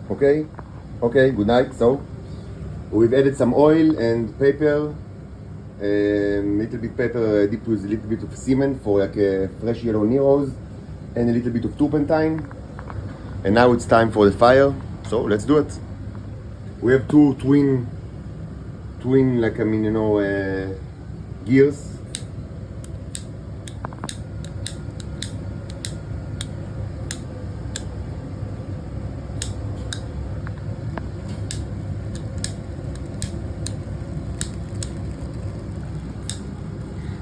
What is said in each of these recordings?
Okay? Okay, good night. So, we've added some oil and paper, little bit pepper dipped with a little bit of semen for like a fresh yellow Neros, and a little bit of turpentine. And now it's time for the fire. So, let's do it. We have two twin, like, gears.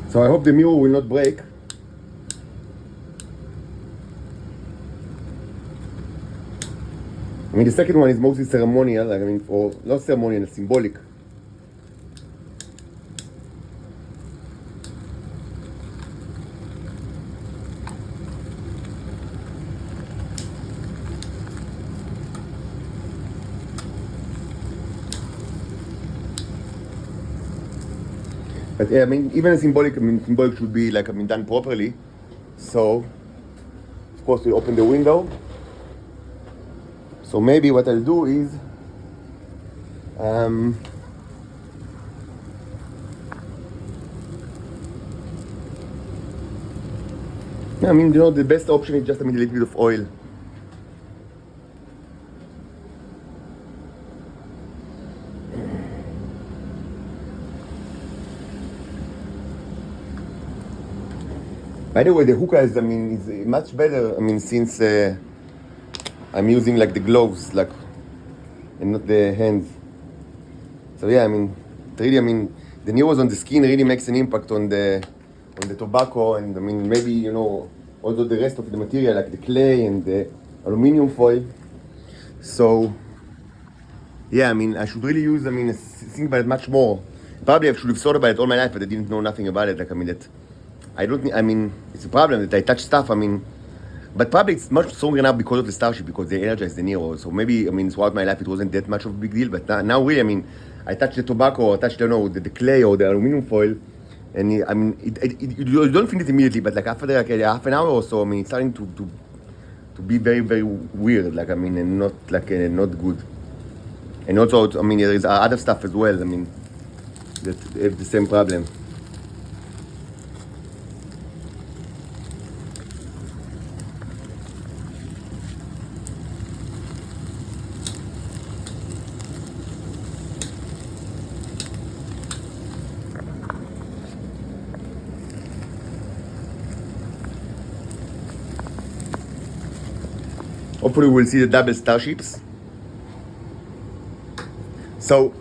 So I hope the mirror will not break. I mean, the second one is mostly ceremonial, like, I mean, or not ceremonial, symbolic. But yeah, I mean, even a symbolic, symbolic should be like, done properly. So, of course, we open the window. So maybe what I'll do is, yeah, I mean, the best option is just, a little bit of oil. By the way, the hookah is, is much better, since I'm using like the gloves, like, and not the hands. So yeah, really, the Neros on the skin really makes an impact on the tobacco, and maybe, also the rest of the material, like the clay and the aluminum foil. So yeah, I should really use, think about it much more. Probably I should have thought about it all my life, but I didn't know nothing about it. Like, that I don't, it's a problem that I touch stuff, but probably it's much stronger now because of the Starship, because they energized the Nero. So maybe, throughout my life it wasn't that much of a big deal, but now really, I touch the tobacco, or touch, the clay or the aluminum foil, and you don't feel it immediately, but like after like half an hour or so, it's starting to be very, very weird, like, and not like, not good. And also, there is other stuff as well, that have the same problem. Hopefully we'll see the double starships. So,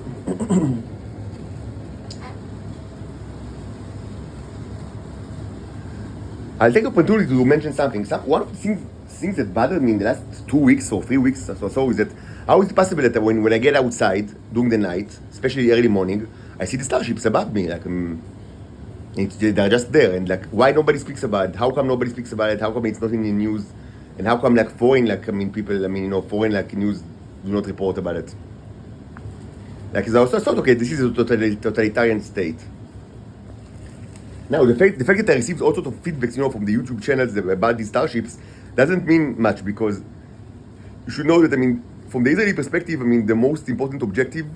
I'll take the opportunity to mention something. One of the things that bothered me in the last 2 weeks or 3 weeks or so is that how is it possible that when I get outside during the night, especially early morning, I see the starships above me, like, they're just there, and like, why nobody speaks about it? How come nobody speaks about it? How come it's not in the news? And how come, like, foreign, like, people, foreign, like, news do not report about it? Like, I also thought, okay, this is a totalitarian state. Now, the fact that I received all sorts of feedbacks, from the YouTube channels about these starships doesn't mean much, because you should know that, from the Israeli perspective, the most important objective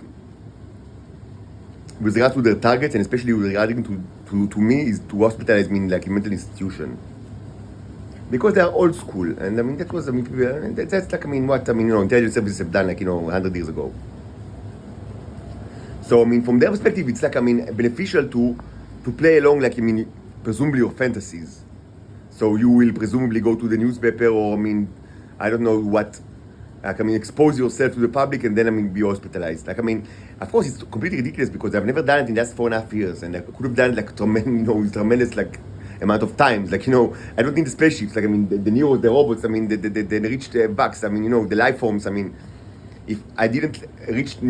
with regard to their targets, and especially with regarding to me, is to hospitalize me in, like, a mental institution. Because they are old school, and that was, that's like, what, intelligence services have done, like, 100 years ago. So, from their perspective, it's like, beneficial to play along, like, presumably your fantasies. So you will presumably go to the newspaper, or, I don't know what, like, expose yourself to the public, and then, be hospitalized. Like, of course, it's completely ridiculous, because I've never done it in the last 4.5 years, and I could have done it, like, tremendous, like, amount of times. Like, I don't need the spaceships. Like, the Neros, the robots, the enriched bugs, the life forms, if I didn't reach a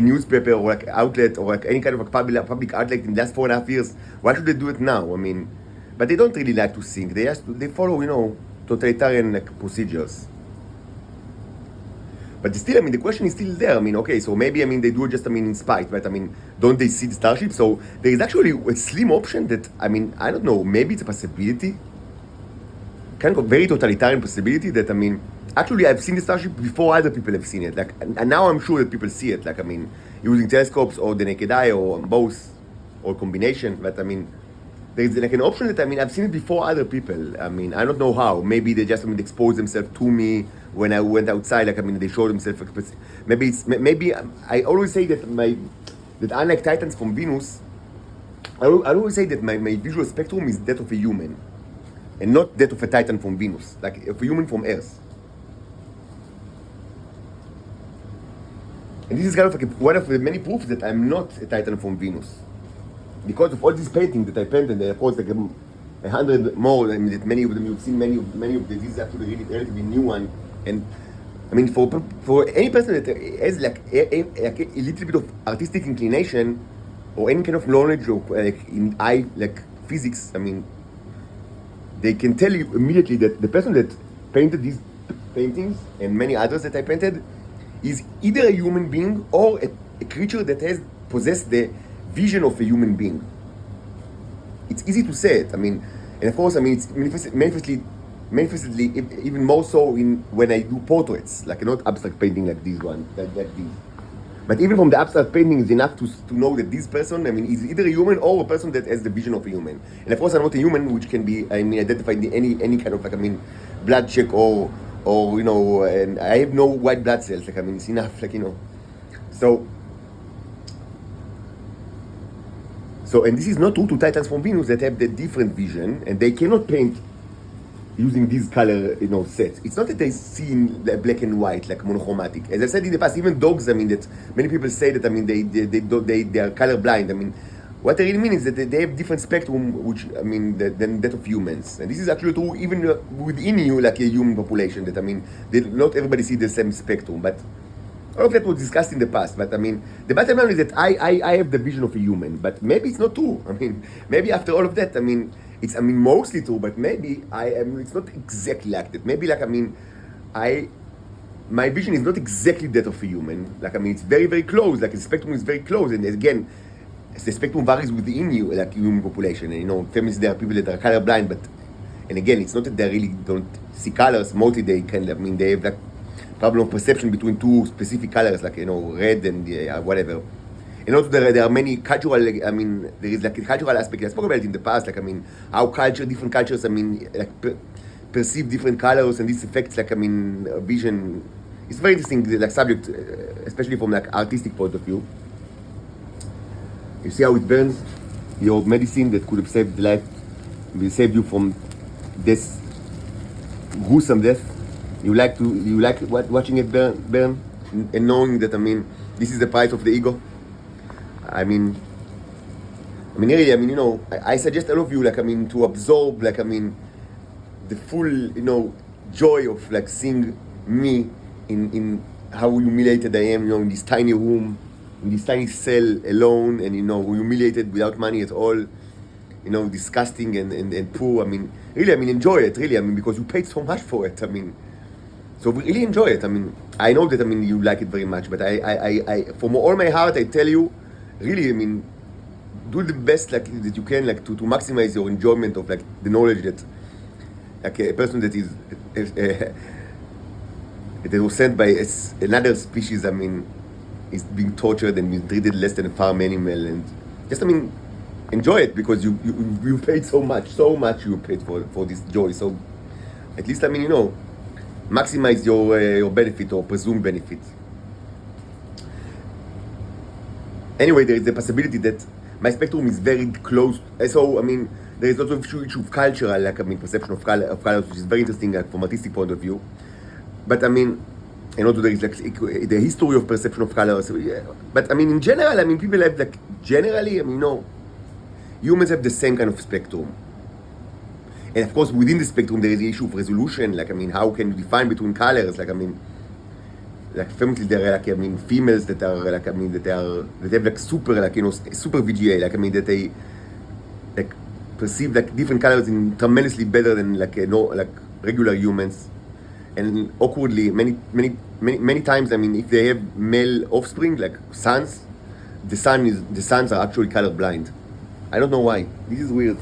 newspaper or like outlet or like any kind of a public outlet in the last 4.5 years, why should they do it now? But they don't really like to think. They follow, totalitarian, like, procedures. But still, the question is still there. Okay, so maybe, they do it just, in spite, but, don't they see the Starship? So there is actually a slim option that, I don't know, maybe it's a possibility, kind of a very totalitarian possibility that, actually, I've seen the starship before other people have seen it. Like, and now I'm sure that people see it. Like, I mean, using telescopes or the naked eye or both or combination. But I mean, there's like an option that, I mean, I've seen it before other people. I mean, I don't know how. Maybe they just, I mean, exposed themselves to me when I went outside. Like, I mean, they showed themselves. Maybe I always say that that unlike Titans from Venus, I always say that my visual spectrum is that of a human, and not that of a Titan from Venus, like of a human from Earth. And this is kind of like one of the many proofs that I'm not a Titan from Venus, because of all these paintings that I painted. Of course, like 100 more. I mean, that many of them you've seen. Many of them. This is actually really relatively new one, and I mean, for any person that has like a little bit of artistic inclination or any kind of knowledge of like physics, I mean, they can tell you immediately that the person that painted these paintings and many others that I painted is either a human being or a creature that has possessed the vision of a human being. It's easy to say it. I mean, and of course, I mean, it's manifestly even more so in when I do portraits, like not abstract painting like this one, like these. But even from the abstract painting is enough to know that this person, I mean, is either a human or a person that has the vision of a human. And of course, I'm not a human, which can be, I mean, identified in any kind of, like, I mean, blood check or you know, and I have no white blood cells. Like, I mean, it's enough, like, you know. So, and this is not true to Titans from Venus that have the different vision, and they cannot paint using these color, you know, sets. It's not that they see in black and white, like monochromatic. As I said in the past, even dogs, I mean, that many people say that, I mean, they are color blind. I mean, what they really mean is that they have different spectrum, which, I mean, than that of humans. And this is actually true even within you, like a human population, that, I mean, not everybody see the same spectrum. But all of that was discussed in the past. But, I mean, the bottom line is that I have the vision of a human. But maybe it's not true. I mean, maybe after all of that, I mean, it's, I mean, mostly true, but maybe it's not exactly like that. Maybe, like, I mean, my vision is not exactly that of a human. Like, I mean, it's very, very close. Like, the spectrum is very close. And again, the spectrum varies within you, like human population. And, you know, families, there are people that are colorblind, but, and again, it's not that they really don't see colors. Mostly they can, I mean, they have, like, problem of perception between two specific colors, like, you know, red and whatever. And also there are many cultural, I mean, there is like a cultural aspect. I spoke about it in the past, like, I mean, how different cultures, I mean, like perceive different colors, and this affects, like, I mean, vision. It's very interesting, like, subject, especially from, like, artistic point of view. You see how it burns? Your medicine that could have saved life will save you from this gruesome death. You like watching it burn, and knowing that, I mean, this is the price of the ego. I mean, really, I mean, you know, I suggest all of you, like, I mean, to absorb, like, I mean, the full, you know, joy of, like, seeing me in how humiliated I am, you know, in this tiny room, in this tiny cell alone, and, you know, humiliated without money at all, you know, disgusting and poor. I mean, really, I mean, enjoy it, really, I mean, because you paid so much for it, I mean, so really enjoy it. I mean, I know that, I mean, you like it very much, but I from all my heart, I tell you, really, I mean, do the best, like, that you can, like, to maximize your enjoyment of, like, the knowledge that, like, a person that is that was sent by another species, I mean, is being tortured and being treated less than a farm animal, and just, I mean, enjoy it, because you paid so much you paid for this joy. So at least, I mean, you know, maximize your benefit or presumed benefit. Anyway, there is the possibility that my spectrum is very close. So, I mean, there is also an issue of cultural, like, I mean, perception of colors, which is very interesting, like, from artistic point of view. But, I mean, and also there is, like, the history of perception of colors. So, yeah. But, I mean, in general, I mean, people have, like, generally, I mean, you know, humans have the same kind of spectrum. And, of course, within the spectrum, there is the issue of resolution. Like, I mean, how can you define between colors? Like, I mean, like, famously, there are, like, I mean, females that are, like, I mean, that have, like, super, like, you know, super VGA, like, I mean, that they, like, perceive, like, different colors in tremendously better than, like, like, regular humans. And awkwardly, many times, I mean, if they have male offspring, like sons, the sons are actually colorblind. I don't know why. This is weird.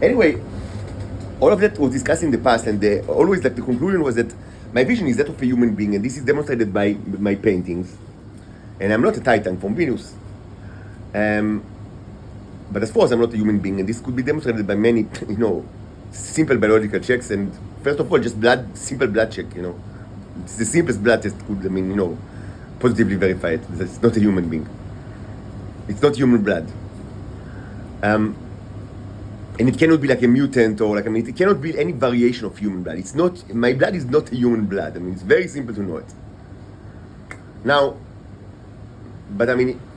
Anyway, all of that was discussed in the past, and always like the conclusion was that my vision is that of a human being, and this is demonstrated by my paintings. And I'm not a Titan from Venus. But as far as I'm not a human being, and this could be demonstrated by many, simple biological checks, and first of all, just simple blood check, It's the simplest blood test could, positively verify it, that it's not a human being. It's not human blood. And it cannot be like a mutant or it cannot be any variation of human blood. It's not, my blood is not a human blood. It's very simple to know it. Now, but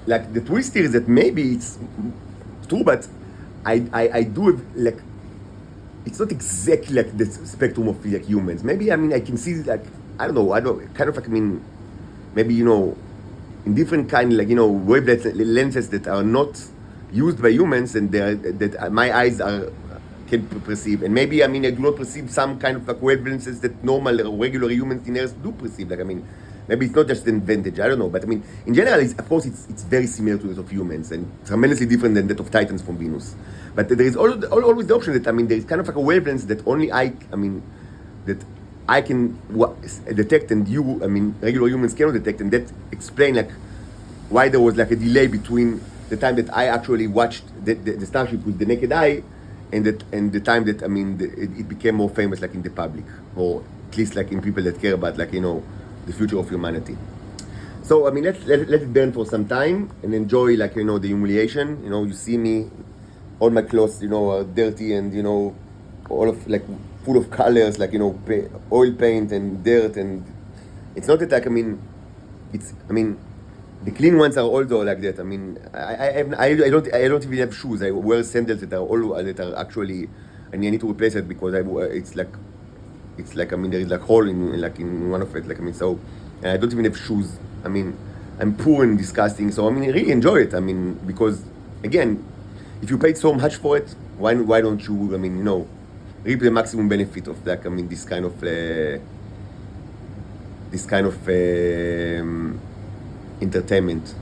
like the twist here is that maybe it's true, but I do have, like, it's not exactly like the spectrum of like humans. Maybe I can see like maybe in different kind wavelength lenses that are not used by humans and that my eyes can perceive, and maybe I do not perceive some kind of like wavelengths that normal or regular humans in Earth do perceive. Like maybe it's not just an advantage. I don't know, but in general, of course, it's very similar to that of humans and tremendously different than that of Titans from Venus. But there is always the option that there is kind of like a wavelength that only that I can detect, and regular humans cannot detect, and that explains like why there was like a delay between the time that I actually watched the starship with the naked eye, and the time that it became more famous like in the public, or at least like in people that care about the future of humanity. So let it burn for some time and enjoy the humiliation. You see me, all my clothes are dirty and all of like full of colors, like oil paint and dirt, and it's not that like it's the clean ones are also like that. I don't even have shoes. I wear sandals that are actually, and I need to replace it because it's like there is like hole in one of it. So I don't even have shoes. I'm poor and disgusting. So I really enjoy it. Because again, if you paid so much for it, why don't you reap the maximum benefit of like this kind of entertainment.